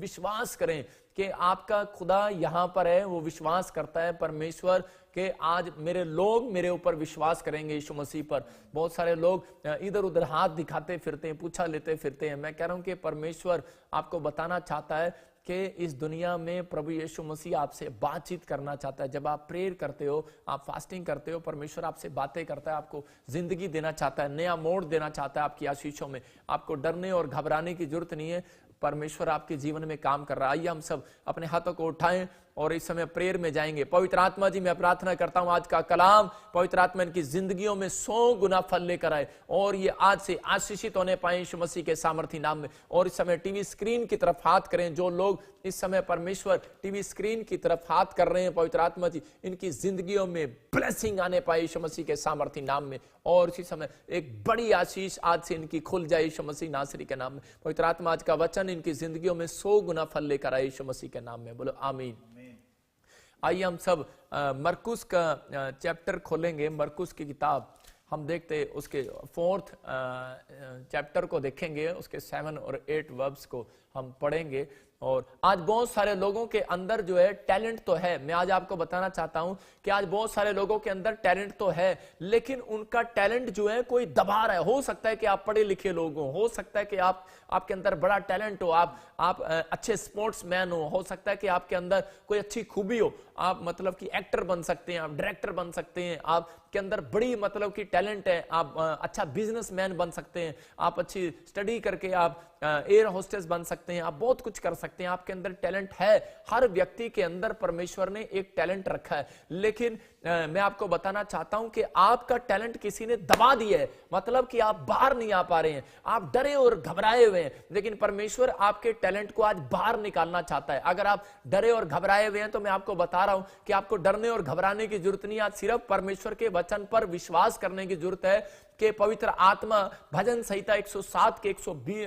विश्वास करें कि आपका खुदा यहां पर है, वो विश्वास करता है परमेश्वर कि आज मेरे लोग मेरे ऊपर विश्वास करेंगे यीशु मसीह पर। बहुत सारे लोग इधर उधर हाथ दिखाते फिरते हैं, पूछा लेते फिरते हैं। मैं कह रहा हूं कि परमेश्वर आपको बताना चाहता है कि इस दुनिया में प्रभु यीशु मसीह आपसे बातचीत करना चाहता है। जब आप प्रेयर करते हो, आप फास्टिंग करते हो, परमेश्वर आपसे बातें करता है, आपको जिंदगी देना चाहता है, नया मोड़ देना चाहता है आपकी आशीषों में। आपको डरने और घबराने की जरूरत नहीं है, परमेश्वर आपके जीवन में काम कर रहा है। आइए हम सब अपने हाथों को उठाएं और इस समय प्रेयर में जाएंगे। पवित्र आत्मा जी, मैं प्रार्थना करता हूं आज का कलाम पवित्र आत्मा इनकी जिंदगियों में 100 गुना फल लेकर आए और ये आज से आशीषित होने पाए यीशु मसीह के सामर्थी नाम में। और इस समय टीवी स्क्रीन की तरफ हाथ करें, जो लोग इस समय परमेश्वर टीवी स्क्रीन की तरफ हाथ कर रहे हैं, पवित्र आत्मा जी इनकी जिंदगियों में ब्लेसिंग आने पाए यीशु मसीह के सामर्थी नाम में। और इसी समय एक बड़ी आशीष आज से इनकी खुल जाए यीशु मसीह नासरी के नाम में। पवित्र आत्मा आज का वचन इनकी जिंदगियों में 100 गुना फल लेकर आए यीशु मसीह के नाम में। बोलो आमीन। आइए हम सब मरकुस का चैप्टर खोलेंगे। मरकुस की किताब हम देखते उसके 4th चैप्टर को देखेंगे, उसके 7 और 8 वर्ब्स को हम पढ़ेंगे। और आज बहुत सारे लोगों के अंदर जो है टैलेंट तो है। मैं आज आपको बताना चाहता हूं कि आज बहुत सारे लोगों के अंदर टैलेंट तो है, लेकिन उनका टैलेंट जो है कोई दबा रहा है। हो सकता है कि आप पढ़े लिखे लोग हो सकता है कि आपके अंदर बड़ा टैलेंट हो, आप अच्छे स्पोर्ट्समैन हो सकता है कि आपके अंदर कोई अच्छी खूबी हो, आप मतलब कि एक्टर बन सकते हैं, आप डायरेक्टर बन सकते हैं, आपके अंदर बड़ी मतलब कि टैलेंट है, आप अच्छा बिजनेसमैन बन सकते हैं, आप अच्छी स्टडी करके आप एयर होस्टेस बन सकते हैं, आप बहुत कुछ कर सकते हैं। आपके अंदर टैलेंट है। हर व्यक्ति के अंदर परमेश्वर ने एक टैलेंट रखा है, लेकिन मैं आपको बताना चाहता हूं कि आपका टैलेंट किसी ने दबा दिया है, मतलब कि आप बाहर नहीं आ पा रहे हैं, आप डरे और घबराए हुए हैं। लेकिन परमेश्वर आपके टैलेंट को आज बाहर निकालना चाहता है। अगर आप डरे और घबराए हुए हैं तो मैं आपको बता रहा हूं कि आपको डरने और घबराने की जरूरत नहीं। आज सिर्फ परमेश्वर के वचन पर विश्वास करने की जरूरत है कि पवित्र आत्मा भजन संहिता 107 के 120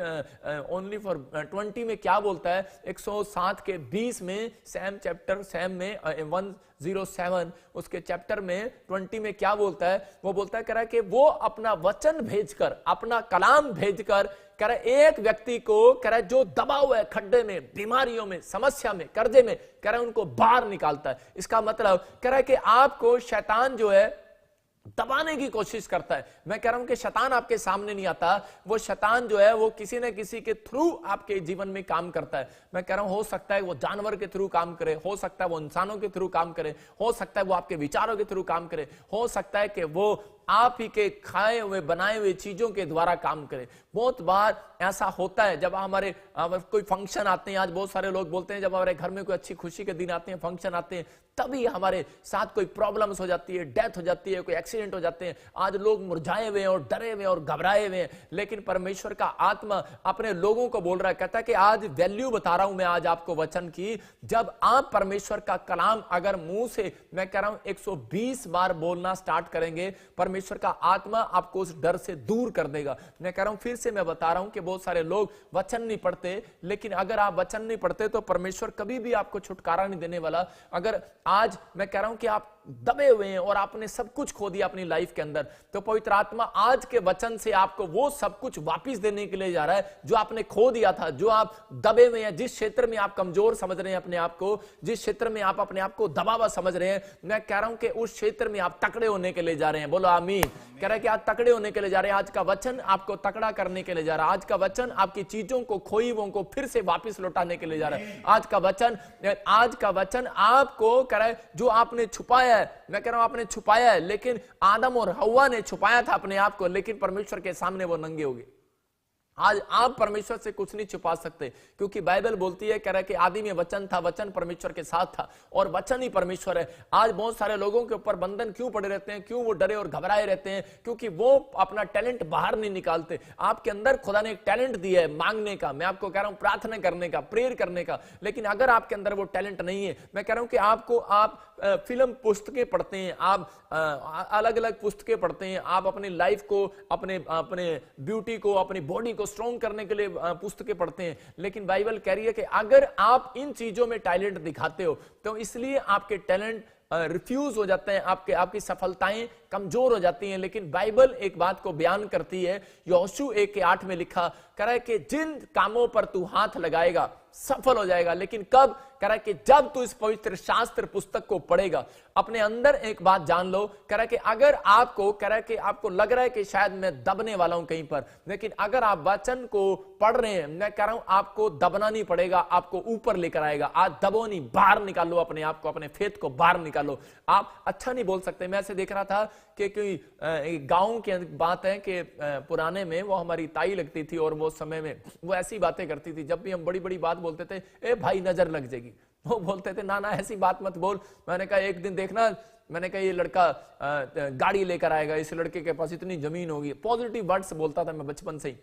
ओनली फॉर 20 में क्या बोलता है। 107 के 20 में सैम में 107 उसके चैप्टर में 20 में क्या बोलता है। वो बोलता है कह रहा है कि वो अपना वचन भेजकर, अपना कलाम भेजकर कह रहा है एक व्यक्ति को कह रहा है जो दबा हुआ है खड्डे में, बीमारियों में, समस्या में, कर्जे में, कह रहा है उनको बाहर निकालता है। इसका मतलब कह रहा है कि आपको शैतान जो है दबाने की कोशिश करता है। मैं कह रहा हूं कि शैतान आपके सामने नहीं आता, वो शैतान जो है वो किसी न किसी के थ्रू आपके जीवन में काम करता है। मैं कह रहा हूं हो सकता है वो जानवर के थ्रू काम करे, हो सकता है वो इंसानों के थ्रू काम करे, हो सकता है वो आपके विचारों के थ्रू काम करे, हो सकता है कि वो आप ही के खाए हुए बनाए हुए चीजों के द्वारा काम करे। बहुत बार ऐसा होता है जब हमारे कोई फंक्शन आते हैं। आज बहुत सारे लोग बोलते हैं जब हमारे घर में कोई अच्छी खुशी के दिन आते हैं, फंक्शन आते हैं, तभी हमारे साथ कोई प्रॉब्लम्स हो जाती है, डेथ हो जाती है, कोई एक्सीडेंट हो जाते हैं। आज लोग मुरझाए हुए हैं और डरे हुए और घबराए हुए हैं, लेकिन परमेश्वर का आत्मा अपने लोगों को बोल रहा है, कहता है कि आज वैल्यू बता रहा हूं मैं आज आपको वचन की। जब आप परमेश्वर का कलाम अगर मुंह से मैं कह रहा हूं 120 बार बोलना स्टार्ट करेंगे, परमेश्वर का आत्मा आपको उस डर से दूर कर देगा। मैं कह रहा हूं फिर से मैं बता रहा हूं कि बहुत सारे लोग वचन नहीं पढ़ते, लेकिन अगर आप वचन नहीं पढ़ते तो परमेश्वर कभी भी आपको छुटकारा नहीं देने वाला। अगर आज मैं कह रहा हूं कि आप दबे हुए हैं और आपने सब कुछ खो दिया अपनी लाइफ के अंदर, तो पवित्र आत्मा आज के वचन से आपको वो सब कुछ वापस देने के लिए जा रहा है जो आपने खो दिया था, जो आप दबे हुए हैं, जिस क्षेत्र में आप कमजोर समझ रहे हैं अपने आप को, जिस क्षेत्र में आप अपने आप को दबा हुआ समझ रहे हैं। मैं कह रहा हूं कि उस क्षेत्र में आप तकड़े होने के लिए जा रहे हैं। बोलो आमीन। कह रहा है कि आज तकड़े होने के लिए जा रहे हैं। आज का वचन आपको तकड़ा करने के लिए जा रहा है। आज का वचन आपकी चीजों को, खोई हुओं को फिर से वापस लौटाने के लिए जा रहा है। आज का वचन आपको कह रहा है जो आपने छुपाया है, मैं कह रहा हूं आपने छुपाया है, लेकिन आदम और हव्वा ने छुपाया था अपने आप को, लेकिन परमेश्वर के सामने वो नंगे हो गए। आज आप परमेश्वर से कुछ नहीं छुपा सकते, क्योंकि बाइबल बोलती है कह रहा है कि आदि में वचन था, वचन परमेश्वर के साथ था और वचन ही परमेश्वर है। आज बहुत सारे लोगों के ऊपर बंधन क्यों पड़े रहते हैं, क्यों वो डरे और घबराए रहते हैं, क्योंकि वो अपना टैलेंट बाहर नहीं निकालते। आपके अंदर खुदा ने एक टैलेंट दिया है मांगने का, मैं आपको कह रहा हूं प्रार्थना करने का, प्रेयर करने का, लेकिन अगर आपके अंदर वो टैलेंट नहीं है, मैं कह रहा हूं कि आप फिल्म पुस्तकें पढ़ते हैं, आप अलग अलग पुस्तकें पढ़ते हैं, आप अपनी लाइफ को, अपने ब्यूटी को, अपनी बॉडी को स्ट्रॉन्ग करने के लिए पुस्तकें पढ़ते हैं, लेकिन बाइबल कह रही है कि अगर आप इन चीजों में टैलेंट दिखाते हो तो इसलिए आपके टैलेंट रिफ्यूज हो जाते हैं, आपकी सफलताएं कमजोर हो जाती हैं। लेकिन बाइबल एक बात को बयान करती है, यहोशू 1:8 में लिखा कह रहा है कि जिन कामों पर तू हाथ लगाएगा सफल हो जाएगा। लेकिन कब? कह रहा है कि जब तू इस पवित्र शास्त्र पुस्तक को पढ़ेगा। अपने अंदर एक बात जान लो, कह रहा है कि अगर आपको, कह रहा है कि आपको लग रहा है कि शायद मैं दबने वाला हूं कहीं पर, लेकिन अगर आप वचन को पढ़ रहे हैं, मैं कह रहा हूं आपको दबना नहीं पड़ेगा, आपको ऊपर लेकर आएगा। आज दबो नहीं, बाहर निकालो अपने आप को, अपने फेथ को बाहर निकालो। आप अच्छा नहीं बोल सकते। मैं ऐसे देख रहा था कि कोई गांव की बात है कि पुराने में वो हमारी ताई लगती थी और वो समय में वो ऐसी बातें करती थी। जब भी हम बड़ी बड़ी बात बोलते थे, ए भाई नजर लग जाएगी, वो बोलते थे ना ना ऐसी बात मत बोल। मैंने कहा एक दिन देखना, मैंने कहा ये लड़का गाड़ी लेकर आएगा, इस लड़के के पास इतनी जमीन होगी। पॉजिटिव वर्ड्स बोलता था मैं बचपन से ही,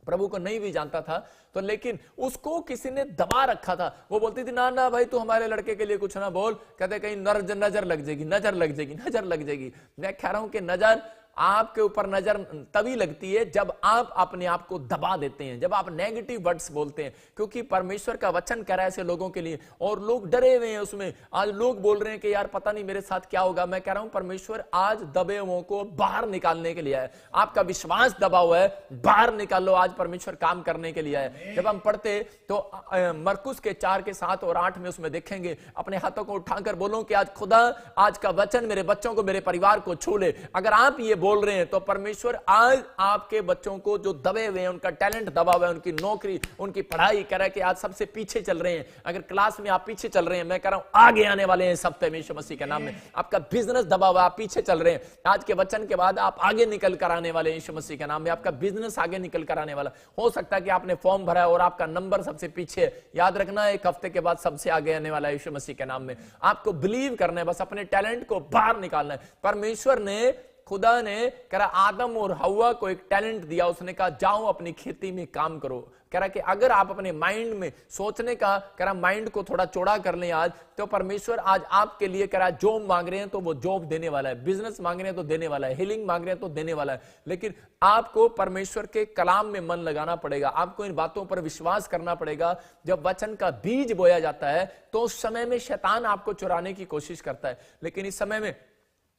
प्रभु को नहीं भी जानता था तो, लेकिन उसको किसी ने दबा रखा था। वो बोलती थी ना ना भाई तू हमारे लड़के के लिए कुछ ना बोल, कहते कहीं नजर लग जाएगी, नजर लग जाएगी, नजर लग जाएगी। मैं कह रहा हूं कि नजर आपके ऊपर नजर तभी लगती है जब आप अपने आप को दबा देते हैं, जब आप नेगेटिव वर्ड्स बोलते हैं, क्योंकि परमेश्वर का वचन कह रहा है ऐसे लोगों के लिए, और लोग डरे हुए हैं उसमें। आज लोग बोल रहे हैं कि यार पता नहीं मेरे साथ क्या होगा। मैं कह रहा हूं परमेश्वर आज दबे हुओं को बाहर निकालने के लिए है। आपका विश्वास दबा हुआ है, बाहर निकालो, आज परमेश्वर काम करने के लिए है। जब हम पढ़ते तो मरकुस के 4 के 7 और 8 में उसमें देखेंगे, अपने हाथों को उठाकर बोलो कि आज खुदा आज का वचन मेरे बच्चों को, मेरे परिवार को छू ले। अगर आप ये बोल रहे हैं तो परमेश्वर आज आपके बच्चों को जो दबे हुए हैं, उनका टैलेंट दबा हुआ है, उनकी नौकरी, उनकी पढ़ाई, कह रहा है कि आज सबसे पीछे चल रहे हैं। अगर क्लास में आप पीछे चल रहे हैं, मैं कह रहा हूं आगे आने वाले हैं इस हफ्ते में यीशु मसीह के नाम में। आपका बिजनेस दबा हुआ, आप पीछे चल रहे हैं, आज के वचन के बाद आप आगे निकल कर आने वाले हैं यीशु मसीह के नाम में। आपका बिजनेस आगे निकल कर आने वाला। हो सकता है कि आपने फॉर्म भरा है और आपका नंबर सबसे पीछे है, याद रखना एक हफ्ते के बाद सबसे आगे आने वाला है यीशु मसीह के नाम में। आपको बिलीव करना है, बस अपने टैलेंट को बाहर निकालना है। परमेश्वर ने, खुदा ने कह रहा आदम और हव्वा को एक टैलेंट दिया, उसने कहा जाओ अपनी खेती में काम करो। कह रहा कि अगर आप अपने माइंड में सोचने का, कह रहा माइंड को थोड़ा चौड़ा कर लें आज, तो परमेश्वर आज आपके लिए कह रहा जॉब मांग रहे हैं तो वो जॉब देने वाला है, बिजनेस मांग रहे हैं तो देने वाला है, हीलिंग मांग रहे हैं तो देने वाला है। लेकिन आपको परमेश्वर के कलाम में मन लगाना पड़ेगा, आपको इन बातों पर विश्वास करना पड़ेगा। जब वचन का बीज बोया जाता है तो उस समय में शैतान आपको चुराने की कोशिश करता है, लेकिन इस समय में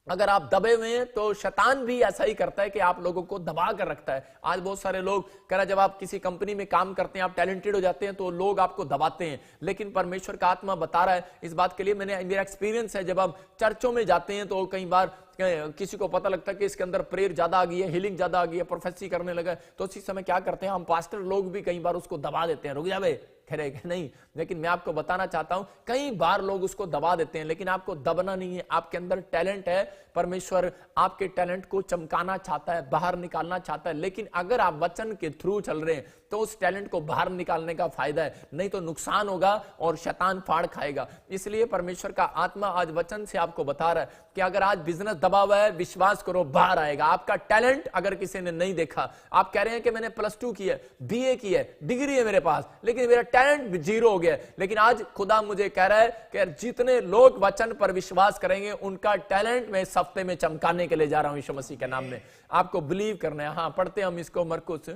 अगर आप दबे हुए हैं तो शैतान भी ऐसा ही करता है कि आप लोगों को दबा कर रखता है। आज बहुत सारे लोग कह रहा, जब आप किसी कंपनी में काम करते हैं, आप टैलेंटेड हो जाते हैं तो लोग आपको दबाते हैं, लेकिन परमेश्वर का आत्मा बता रहा है इस बात के लिए। मेरा एक्सपीरियंस है, जब आप चर्चों में जाते हैं तो कई बार किसी को पता लगता है कि इसके अंदर प्रेयर ज्यादा आ गई है, हीलिंग ज्यादा आ गई है, प्रोफेसी करने लगा है, तो उसी समय क्या करते हैं हम पास्टर लोग भी कई बार उसको दबा देते हैं, रुक जा बे, कह नहीं। लेकिन मैं आपको बताना चाहता हूं कई बार लोग उसको दबा देते हैं, लेकिन आपको दबना नहीं है। आपके अंदर टैलेंट है, परमेश्वर आपके टैलेंट को चमकाना चाहता है, बाहर निकालना चाहता है। लेकिन अगर आप वचन के थ्रू चल रहे हैं तो उस टैलेंट को बाहर निकालने का फायदा है, नहीं तो नुकसान होगा और शैतान फाड़ खाएगा। इसलिए परमेश्वर का आत्मा आज वचन से आपको बता रहा है कि अगर आज बिजनेस दबा हुआ है, विश्वास करो बाहर आएगा। आपका टैलेंट अगर किसी ने नहीं देखा, आप कह रहे हैं कि मैंने +2 की है, BA की है, डिग्री है मेरे पास, लेकिन मेरा टैलेंट 0 हो गया, लेकिन आज खुदा मुझे कह रहा है कि जितने लोग वचन पर विश्वास करेंगे उनका टैलेंट मैं इस हफ्ते में चमकाने के लिए जा रहा हूं यीशु मसीह के नाम में। आपको बिलीव करना है। हाँ, पढ़ते हम इसको मरकुस।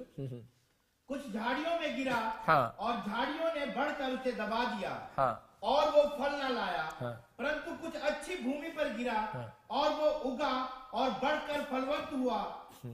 कुछ झाड़ियों में गिरा, हाँ, और झाड़ियों ने बढ़कर उसे दबा दिया, हाँ, और वो फल न लाया। हाँ, परंतु कुछ अच्छी भूमि पर गिरा, और वो उगा और बढ़कर फलवंत हुआ,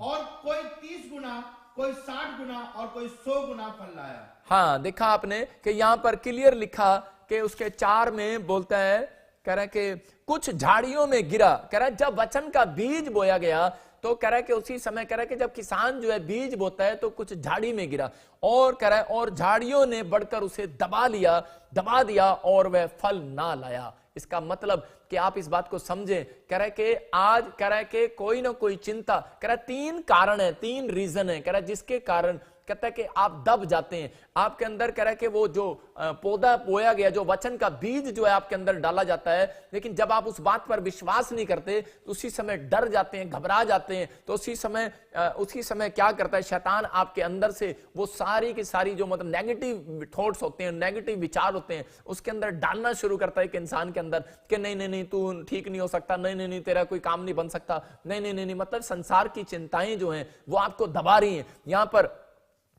और कोई 30 गुना, कोई 60 गुना और कोई 100 गुना फल लाया। हाँ, देखा आपने कि यहां पर क्लियर लिखा कि उसके 4 में बोलता है, कह रहा है कि कुछ झाड़ियों में गिरा। कह रहा है जब वचन का बीज बोया गया तो कह रहा है कि उसी समय कह रहा है कि जब किसान जो है बीज बोता है तो कुछ झाड़ी में गिरा, और कह रहा है और झाड़ियों ने बढ़कर उसे दबा दिया और वह फल ना लाया। इसका मतलब कि आप इस बात को समझें। कह रहा है कि आज कह रहा है कि कोई ना कोई चिंता, कह रहा है 3 कारण है, 3 रीजन है, कह रहा है जिसके कारण कहता है कि आप दब जाते हैं। आपके अंदर कह रहा है कि वो जो पौधा बोया गया, जो वचन का बीज जो है आपके अंदर डाला जाता है, लेकिन जब आप उस बात पर विश्वास नहीं करते तो उसी समय डर जाते हैं, घबरा जाते हैं, तो उसी समय क्या करता है शैतान आपके अंदर से वो सारी की सारी जो मतलब नेगेटिव थॉट्स होते हैं, नेगेटिव विचार होते हैं, उसके अंदर डालना शुरू करता है कि इंसान के अंदर कि नहीं तू ठीक नहीं हो सकता, नहीं तेरा कोई काम नहीं बन सकता, नहीं मतलब संसार की चिंताएं जो हैं वो आपको दबा रही हैं। यहां पर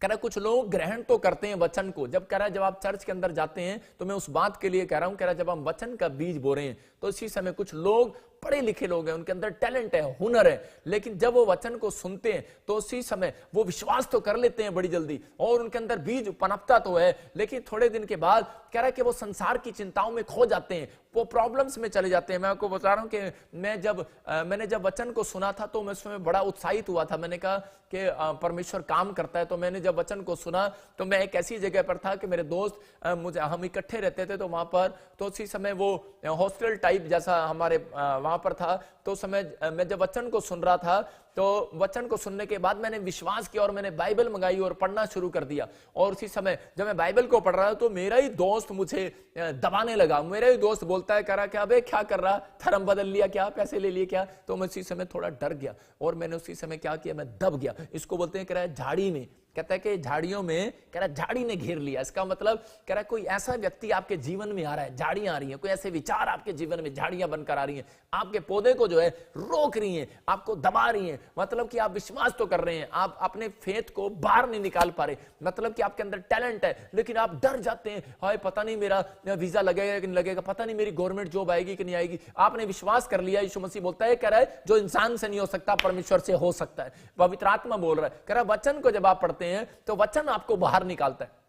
कह रहा कुछ लोग ग्रहण तो करते हैं वचन को, जब कह रहा है जब आप चर्च के अंदर जाते हैं तो मैं उस बात के लिए कह रहा हूं, कह रहा जब हम वचन का बीज बो रहे हैं तो इसी समय कुछ लोग पढ़े लिखे लोग हैं, उनके अंदर टैलेंट है, हुनर है, लेकिन जब वो वचन को सुनते हैं तो उसी समय वो विश्वास तो कर लेते हैं बड़ी जल्दी और उनके अंदर बीज पनपता तो है, लेकिन थोड़े दिन के बाद कह रहा है कि वो संसार की चिंताओं में खो जाते हैं, वो प्रॉब्लम्स में चले जाते हैं। मैं आपको बता रहा हूं कि मैंने जब वचन को सुना था तो मैं उसमें बड़ा उत्साहित हुआ था। मैंने कहा कि परमेश्वर काम करता है। तो मैंने जब वचन को सुना तो मैं एक ऐसी जगह पर था कि मेरे दोस्त हम इकट्ठे रहते थे, तो वहां पर तो उसी समय वो हॉस्टल टाइप जैसा हमारे वहां पर था। तो उस समय मैं जब वचन को सुन रहा था तो वचन को सुनने के बाद मैंने विश्वास किया और मैंने बाइबल मंगाई और पढ़ना शुरू कर दिया। और उसी समय जब मैं बाइबल को पढ़ रहा था तो मेरा ही दोस्त मुझे दबाने लगा। मेरा ही दोस्त बोलता है, कह रहा क्या बे क्या कर रहा, धर्म बदल लिया क्या, पैसे ले लिए क्या। तो मैं उसी समय थोड़ा डर गया और मैंने उसी समय क्या किया, मैं दब गया। इसको बोलते हैं, कह रहा है झाड़ी में, कहता है कि झाड़ियों में, कह रहा झाड़ी ने घेर लिया। इसका मतलब कह रहा है कोई ऐसा व्यक्ति आपके जीवन में आ रहा है, झाड़ियां आ रही हैं, कोई ऐसे विचार आपके जीवन में झाड़ियां बनकर आ रही हैं, आपके पौधे को जो है रोक रही हैं, आपको दबा रही हैं। मतलब कि आप विश्वास तो कर रहे हैं, आप अपने फेथ को बाहर नहीं निकाल पा रहे। मतलब कि आपके अंदर टैलेंट है लेकिन आप डर जाते हैं, हाय पता नहीं मेरा वीजा लगेगा कि नहीं लगेगा, पता नहीं मेरी गवर्नमेंट जॉब आएगी कि नहीं आएगी। आपने विश्वास कर लिया। यीशु मसीह बोलता है, कह रहा है जो इंसान से नहीं हो सकता परमेश्वर से हो सकता है। पवित्र आत्मा बोल रहा है, कह रहा है वचन को जब आप पढ़ते हैं तो वचन आपको बाहर निकालता है।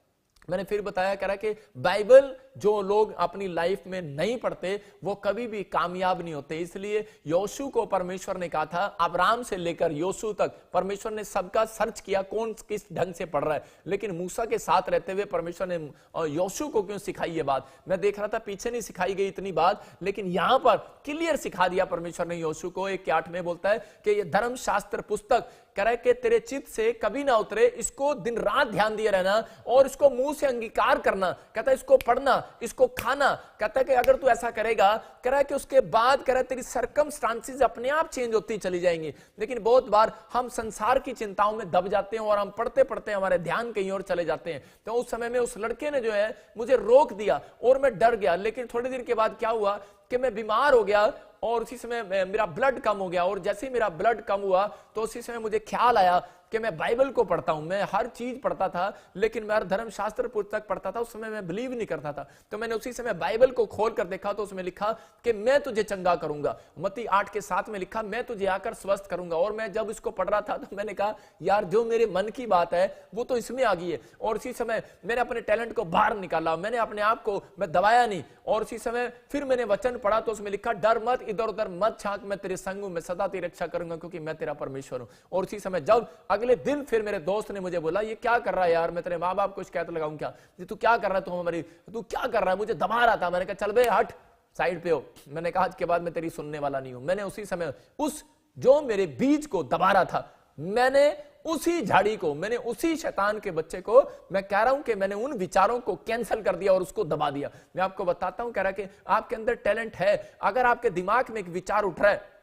मैंने फिर बताया, कह रहा कि बाइबल जो लोग अपनी लाइफ में नहीं पढ़ते वो कभी भी कामयाब नहीं होते। इसलिए योशू को परमेश्वर ने कहा था, अब्राहम से लेकर योशू तक परमेश्वर ने सबका सर्च किया कौन किस ढंग से पढ़ रहा है, लेकिन मूसा के साथ रहते हुए परमेश्वर ने योशू को क्यों सिखाई ये बात। मैं देख रहा था पीछे नहीं सिखाई गई इतनी बात, लेकिन यहां पर क्लियर सिखा दिया परमेश्वर ने योशू को। 1:8 में बोलता है कि ये धर्मशास्त्र पुस्तक कह रहा है कि तेरे चित्त से कभी ना उतरे, इसको दिन रात ध्यान दिए रहना और इसको मुंह से अंगीकार करना। कहता है इसको पढ़ना, इसको खाना। कहता है कि अगर तू ऐसा करेगा, कह रहा है कि उसके बाद कह रहा है तेरी सर्कमस्टांसेस अपने आप चेंज होती चली जाएंगी। लेकिन बहुत बार हम संसार की चिंताओं में दब जाते हैं और हम पढ़ते पढ़ते हमारे ध्यान कहीं और चले जाते हैं। तो उस समय में उस लड़के ने जो है मुझे रोक दिया और मैं डर गया। लेकिन थोड़ी देर के बाद क्या हुआ कि मैं बीमार हो गया और उसी समय मेरा ब्लड कम हो गया। और जैसे ही मेरा ब्लड कम हुआ तो उसी समय मुझे ख्याल आया कि मैं बाइबल को पढ़ता हूं। मैं हर चीज पढ़ता था लेकिन मैं धर्मशास्त्र पुस्तक पढ़ता था, उस समय मैं बिलीव नहीं करता था। तो मैंने उसी समय बाइबल को खोल कर देखा तो उसमें लिखा कि मैं तुझे चंगा करूंगा। मत्ती 8:7 में लिखा, मैं तुझे आकर स्वस्थ करूंगा। और मैं जब इसको पढ़ रहा था तो मैंने कहा यार जो मेरे मन की बात है वो तो इसमें आ गई है। और उसी समय मैंने अपने टैलेंट को बाहर निकाला, मैंने अपने आप को मैं दबाया नहीं। और उसी समय फिर मैंने वचन पढ़ा तो उसमें लिखा, डर मत, इधर उधर मत झांक, मैं तेरे संग हूं, मैं सदा तेरी रक्षा करूंगा क्योंकि मैं तेरा परमेश्वर हूं। और उसी समय जब अगले दिन फिर मेरे दोस्त ने मुझे बोला, ये क्या कर रहा है यार, मैं तेरे माँ बाप को शिकायत लगाऊं क्या, तू क्या कर रहा है, तू क्या कर रहा है, मुझे दबा रहा था। मैंने कहा चल बे हट, साइड पे हो। मैंने कहा आज के बाद मैं तेरी सुनने वाला नहीं हूं। मैंने उसी समय उस जो मेरे बीज को दबा रहा था, मैंने उसी झाड़ी को, मैंने उसी शैतान के बच्चे को, मैं कह रहा हूं कि मैंने उन विचारों को कैंसिल कर दिया और उसको दबा दिया। मैं आपको बताता हूं, कह रहा कि आपके अंदर टैलेंट है। अगर आपके दिमाग में एक विचार उठ रहा है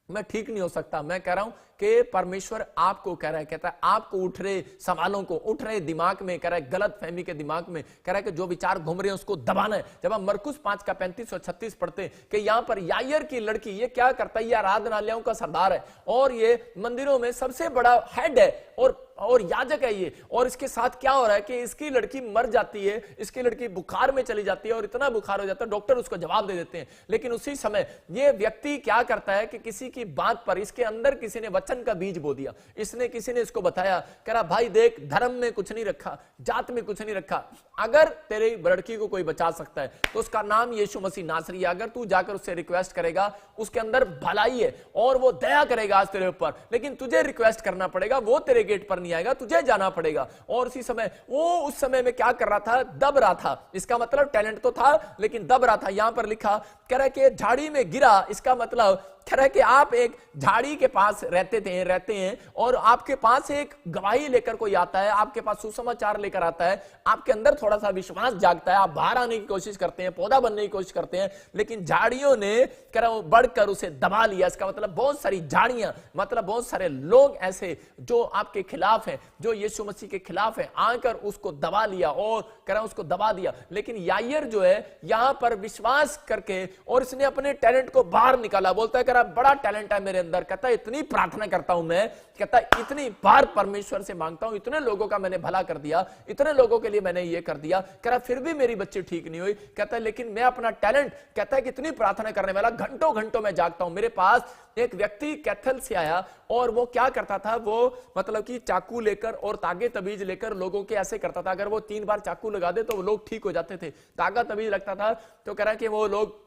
मैं ठीक नहीं हो सकता, मैं कह रहा हूं कि परमेश्वर आपको कह रहा है, कहता है आपको उठ रहे सवालों को, उठ रहे दिमाग में, कह रहा है गलत फहमी के दिमाग में, कह रहा है कि जो विचार घूम रहे हैं उसको दबाना है। जब हम मरकुस 5:35 और 36 पढ़ते हैं कि यहां पर यायर की लड़की ये क्या करता है, ये आराधनालयों का सरदार है और ये मंदिरों में सबसे बड़ा हेड है और याजक है ये। और इसके साथ क्या हो रहा है कि इसकी लड़की मर जाती है, इसकी लड़की बुखार में चली जाती है और इतना बुखार हो जाता है डॉक्टर उसको जवाब दे देते हैं। लेकिन उसी समय ये व्यक्ति क्या करता है कि किसी की बात पर, इसके अंदर किसी ने वचन का बीज बो दिया। इसने किसी ने इसको बताया, कह रहा भाई देख, धर्म में कुछ नहीं रखा, जात में कुछ नहीं रखा, अगर तेरी लड़की को कोई बचा सकता है तो उसका नाम यीशु मसीह नासरी है। अगर तू जाकर उससे रिक्वेस्ट करेगा, उसके अंदर भलाई है और वो दया करेगा आज तेरे ऊपर, लेकिन तुझे रिक्वेस्ट करना पड़ेगा, वो तेरे गेट पर नहीं आएगा, तुझे जाना पड़ेगा। और उसी समय वो उस समय में क्या कर रहा था, दब रहा था। इसका मतलब टैलेंट तो था लेकिन दब रहा था। यहां पर लिखा, कह रहा है कि झाड़ी में गिरा, इसका मतलब कह रहा है कि आप एक झाड़ी के पास रहते हैं और आपके पास एक गवाही लेकर कोई आता है, आपके पास सुसमाचार लेकर आता है, आपके अंदर थोड़ा सा विश्वास जागता है, आप बाहर आने की कोशिश करते हैं, पौधा बनने की कोशिश करते हैं, लेकिन झाड़ियों ने कह रहा हूं बढ़कर उसे दबा लिया। इसका मतलब बहुत सारी झाड़ियां, मतलब बहुत सारे लोग ऐसे जो आपके खिलाफ हैं, जो यीशु मसीह के खिलाफ है, आकर उसको दबा लिया और कह रहा उसको दबा दिया। लेकिन यायर जो है यहां पर विश्वास करके और इसने अपने टैलेंट को बाहर निकाला। बोलता है कह रहा बड़ा टैलेंट है मेरे अंदर, कहता इतनी प्रार्थना करता हूं मैं, कहता इतनी बार परमेश्वर से मांगता हूं, इतने लोगों का मैंने भला कर दिया, इतने लोगों के लिए मैंने ये कर दिया, कह रहा फिर भी मेरी बच्ची ठीक नहीं हुई। कहता है लेकिन मैं अपना टैलेंट, कहता है कितनी प्रार्थना करने वाला, घंटों घंटों में जागता हूं। मेरे पास एक व्यक्ति कैथल से आया और वो क्या करता था, वो मतलब कि चाकू लेकर और तागे तबीज लेकर लोगों के ऐसे करता था, अगर वो 3 बार चाकू लगा दे तो वो लोग ठीक हो जाते थे। तागा तबीज लगता था तो कह रहा कि वो लोग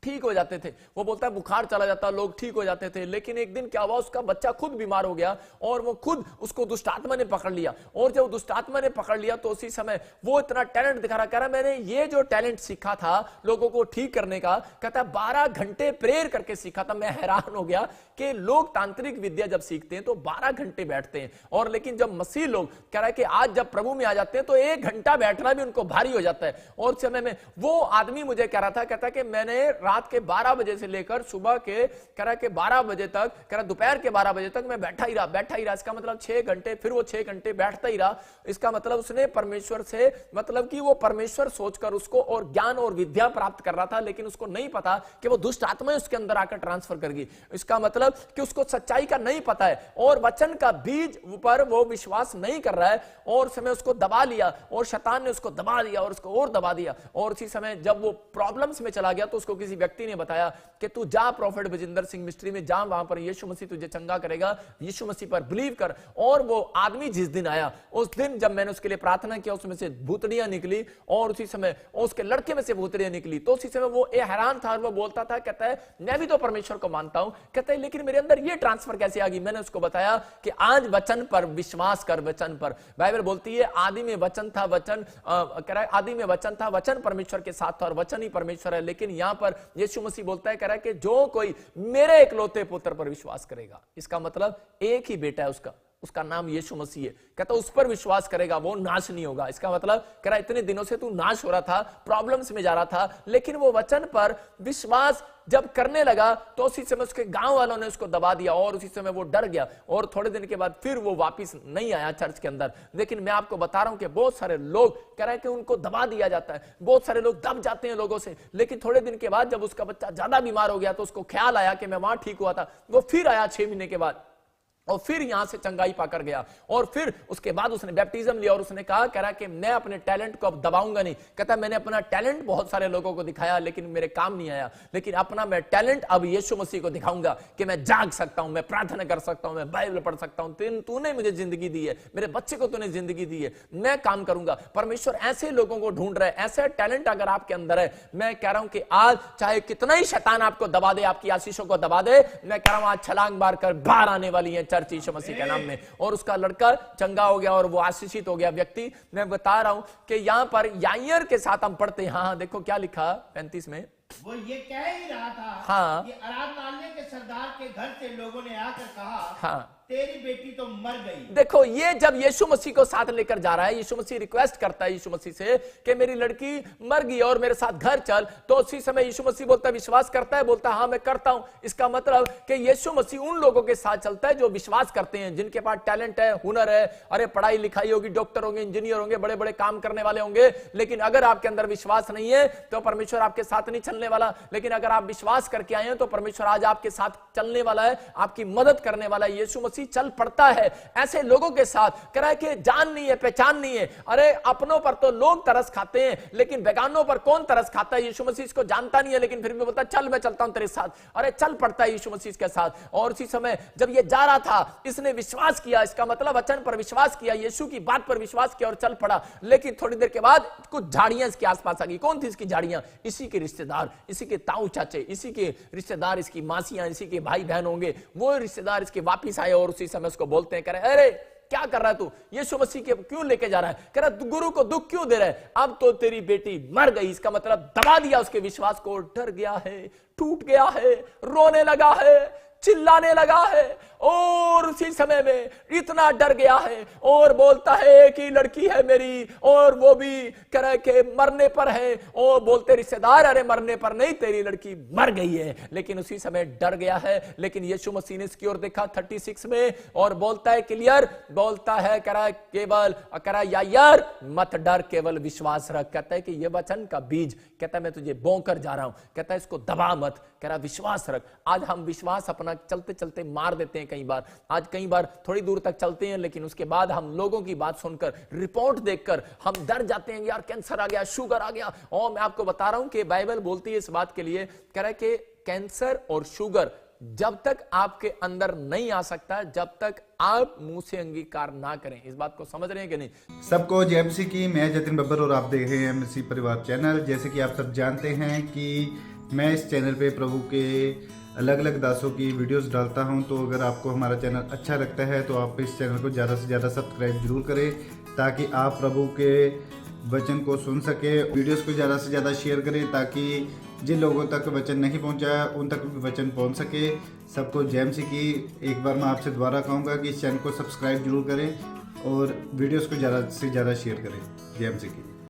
ठीक हो जाते थे। वो बोलता है बुखार चला जाता, लोग ठीक हो जाते थे। लेकिन एक दिन क्या हुआ, उसका बच्चा खुद बीमार हो गया और वो खुद उसको दुष्ट आत्मा ने पकड़ लिया, और जब दुष्ट आत्मा ने पकड़ लिया तो उसी समय वो इतना टैलेंट दिखा रहा, कह रहा मैंने ये जो टैलेंट सीखा था लोगों को ठीक करने का, कहता 12 घंटे प्रेयर करके सीखा था। मैं हैरान हो गया कि लोग तांत्रिक विद्या जब सीखते हैं तो 12 घंटे बैठते हैं, और लेकिन जब मसीह लोग कह रहा है कि आज जब प्रभु में आ जाते हैं तो 1 घंटा बैठना भी उनको भारी हो जाता है। और समय में वो आदमी मुझे कह रहा था, कहता कि मैंने रात के 12 बजे से लेकर सुबह के कह रहा कि 12 बजे तक, कह रहा दोपहर के 12 बजे तक मैं बैठा ही रहा। इसका मतलब 6 घंटे, फिर वो 6 घंटे बैठता ही रहा। इसका मतलब उसने परमेश्वर से, मतलब कि वो परमेश्वर सोचकर उसको और ज्ञान और विद्या प्राप्त कर रहा था, लेकिन उसको नहीं पता कि वो दुष्ट आत्माएं उसके अंदर आकर ट्रांसफर करेगी। इसका मतलब कि उसको सच्चाई का नहीं पता है और वचन का बीज पर वो विश्वास नहीं कर रहा है, और समय उसको दबा लिया और शैतान ने उसको दबा दिया और उसको और दबा दिया। और उसी समय जब वो प्रॉब्लम्स में चला गया तो उसको किसी व्यक्ति ने बताया कि तू जा प्रॉफिट बजिंदर सिंह मिस्ट्री में जा, वहां पर यीशु मसीह तुझे चंगा करेगा, यीशु मसीह पर बिलीव कर। और वो आदमी जिस दिन आया, उस दिन जब मैंने उसके लिए प्रार्थना किया, उसमें से भूतड़ियां निकली और उसी समय उसके लड़के में से भूतड़ियां निकली। तो उसी समय वो हैरान था और वो बोलता था, कहता है मैं भी तो परमेश्वर को मानता हूं, कहता है लेकिन मेरे अंदर ये ट्रांसफर कैसे आ गई। मैंने उसको बताया कि आज वचन पर विश्वास कर, वचन पर। बाइबल बोलती है आदि में वचन था, वचन कह रहा है आदि में वचन था, वचन परमेश्वर के साथ था और वचन ही परमेश्वर है। लेकिन यहां पर यीशु मसीह बोलता है, कह रहा है कि जो कोई मेरे इकलौते पुत्र पर विश्वास करेगा, इसका मतलब एक ही बेटा है उसका नाम यीशु मसीह है, कहता उस पर विश्वास करेगा वो नाश नहीं होगा। इसका मतलब कह रहा इतने दिनों से तू नाश हो रहा था, प्रॉब्लम्स में जा रहा था, लेकिन वो वचन पर विश्वास जब करने लगा तो उसी समय उसके गांव वालों ने उसको दबा दिया और उसी समय वो डर गया और थोड़े दिन के बाद फिर वो वापस नहीं आया चर्च के अंदर। लेकिन मैं आपको बता रहा हूं कि बहुत सारे लोग कह रहे हैं कि उनको दबा दिया जाता है, बहुत सारे लोग दब जाते हैं लोगों से। लेकिन थोड़े दिन के बाद जब उसका बच्चा ज्यादा बीमार हो गया तो उसको ख्याल आया कि मैं वहां ठीक हुआ था, वो फिर आया 6 महीने के बाद और फिर यहां से चंगाई पाकर गया। और फिर उसके बाद उसने बैप्टिज्म लिया और उसने कहा, कह रहा कि मैं अपने टैलेंट को अब दबाऊंगा नहीं। कहता मैंने अपना टैलेंट बहुत सारे लोगों को दिखाया लेकिन मेरे काम नहीं आया, लेकिन अपना मैं टैलेंट अब यीशु मसीह को दिखाऊंगा कि मैं जाग सकता हूं, मैं प्रार्थना कर सकता हूं, मैं बाइबल पढ़ सकता हूं। तूने मुझे जिंदगी दी है, मेरे बच्चे को तूने जिंदगी दी है, मैं काम करूंगा। परमेश्वर ऐसे लोगों को ढूंढ रहा है, ऐसा टैलेंट अगर आपके अंदर है, मैं कह रहा हूं कि आज चाहे कितना ही शैतान आपको दबा दे, आपकी आशीषों को दबा दे, मैं कह रहा हूं आज छलांग मारकर बाहर आने वाली है चर्च यीशु मसीह के नाम में। और उसका लड़का चंगा हो गया और वो आशीषित हो गया व्यक्ति। मैं बता रहा हूं कि यहां पर याईर के साथ हम पढ़ते हैं, हाँ देखो क्या लिखा 35 में, वो ये कह ही रहा था हाँ, कि आराधनालय के सरदार के घर से लोगों ने आकर कहा, हाँ तेरी बेटी तो मर गई। देखो ये जब यीशु मसीह को साथ लेकर जा रहा है, यीशु मसीह रिक्वेस्ट करता है यीशु मसीह से कि मेरी लड़की मर गई और मेरे साथ घर चल, तो उसी समय यीशु मसीह बोलता है विश्वास करता है, बोलता है हाँ मैं करता हूं। इसका मतलब कि यीशु मसीह उन लोगों के साथ चलता है जो विश्वास करते हैं, जिनके पास टैलेंट है, हुनर है, अरे पढ़ाई लिखाई होगी, डॉक्टर होंगे, इंजीनियर होंगे, बड़े बड़े काम करने वाले होंगे, लेकिन अगर आपके अंदर विश्वास नहीं है तो परमेश्वर आपके साथ नहीं चलने वाला। लेकिन अगर आप विश्वास करके आए हैं तो परमेश्वर आज आपके साथ चलने वाला है, आपकी मदद करने वाला है। यीशु मसीह चल पड़ता है ऐसे लोगों के साथ, कह रहा है कि जान नहीं है, पहचान नहीं है। अरे अपनों पर तो लोग तरस खाते हैं लेकिन बेगानों पर कौन तरस खाता है। यीशु मसीह इसको जानता नहीं है लेकिन फिर भी बोलता चल मैं चलता हूं तेरे साथ। अरे चल पड़ता है यीशु मसीह के साथ। और उसी समय जब ये जा रहा था, इसने विश्वास किया, इसका मतलब वचन पर विश्वास किया, यीशु की बात पर विश्वास किया और चल पड़ा। लेकिन थोड़ी देर के बाद कुछ झाड़ियां इसके आसपास आ गई। कौन थी इसकी झाड़ियां? इसी के रिश्तेदार, इसी के ताऊ चाचे, इसी के रिश्तेदार, इसकी मासियां, इसी के भाई बहन होंगे। वो रिश्तेदार इसके वापिस आए और उसी समय उसको बोलते हैं, कह रहे अरे क्या कर रहा है तू, यीशु मसीह के क्यों लेके जा रहा है? कह रहा गुरु को दुख क्यों दे रहा है? अब तो तेरी बेटी मर गई। इसका मतलब दबा दिया उसके विश्वास को, डर गया है, टूट गया है, रोने लगा है, चिल्लाने लगा है और उसी समय में इतना डर गया है और बोलता है कि लड़की है मेरी और वो भी कह रहा है कि मरने पर है, और बोलते रिश्तेदार अरे मरने पर नहीं, तेरी लड़की मर गई है। लेकिन उसी समय डर गया है। लेकिन यीशु मसीह ने इसकी ओर देखा 36 में और बोलता है क्लियर, बोलता है कह रहा है केवल कह रहा है यार मत डर, केवल विश्वास रख। कहता है कि ये वचन का बीज, कहता है मैं तुझे बों कर जा रहा हूं, कहता है इसको दबा मत, कह रहा विश्वास रख। आज हम विश्वास अपना चलते चलते मार देते हैं कई बार। आज कई बार थोड़ी दूर तक चलते हैं लेकिन उसके बाद हम लोगों की बात सुनकर, रिपोर्ट देखकर हम डर जाते हैं, यार कैंसर आ गया, शुगर आ गया। और मैं आपको बता रहा हूं कि बाइबल बोलती है इस बात के लिए, कह रहा है कि कैंसर और शुगर जब तक आपके अंदर नहीं आ सकता, जब तक आप मुंह से अंगीकार ना करें। इस बात को समझ रहे हैं कि नहीं? सबको जय मसीह की। मैं जतिन बब्बर और आप देख रहे हैं मसीह परिवार चैनल। जैसे कि आप सब जानते हैं कि मैं इस चैनल पे प्रभु के अलग अलग दासों की वीडियोस डालता हूं, तो अगर आपको हमारा चैनल अच्छा लगता है तो आप इस चैनल को ज़्यादा से ज़्यादा सब्सक्राइब जरूर करें, ताकि आप प्रभु के वचन को सुन सके। वीडियोस को ज़्यादा से ज़्यादा शेयर करें ताकि जिन लोगों तक वचन नहीं पहुंचा उन तक भी वचन पहुंच सके। सबको जय मसीह की। एक बार मैं आपसे दोबारा कहूँगा कि इस चैनल को सब्सक्राइब जरूर करें और वीडियोस को ज़्यादा से ज़्यादा शेयर करें। जय मसीह की।